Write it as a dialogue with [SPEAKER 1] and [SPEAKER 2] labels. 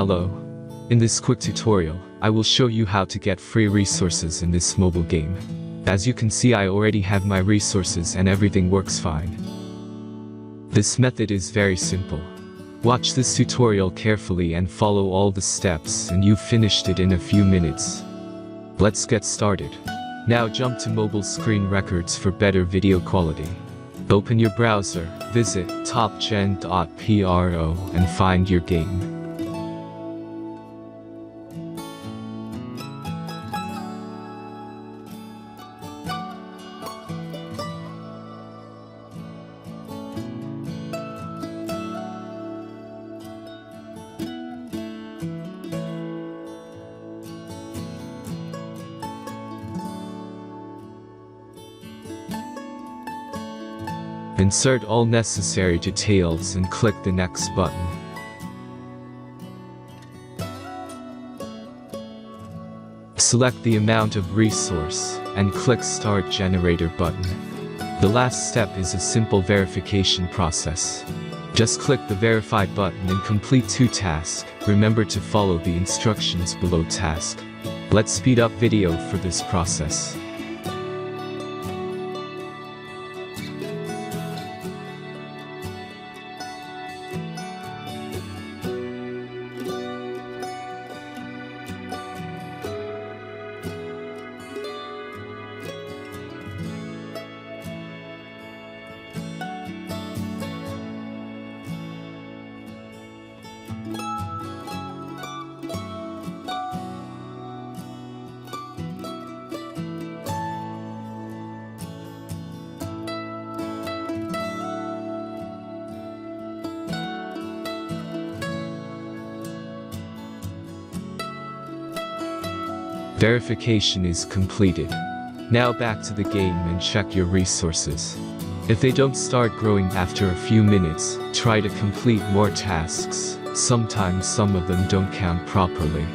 [SPEAKER 1] Hello. In this quick tutorial, I will show you how to get free resources in this mobile game. As you can see, I already have my resources and everything works fine. This method is very simple. Watch this tutorial carefully and follow all the steps and you've finished it in a few minutes. Let's get started. Now jump to mobile screen records for better video quality. Open your browser, visit topgen.pro and find your game. Insert all necessary details and click the next button. Select the amount of resource and click Start Generator button. The last step is a simple verification process. Just click the Verified button and complete 2 tasks. Remember to follow the instructions below task. Let's speed up video for this process. Verification is completed. Now back to the game and check your resources. If they don't start growing after a few minutes, try to complete more tasks. Sometimes some of them don't count properly.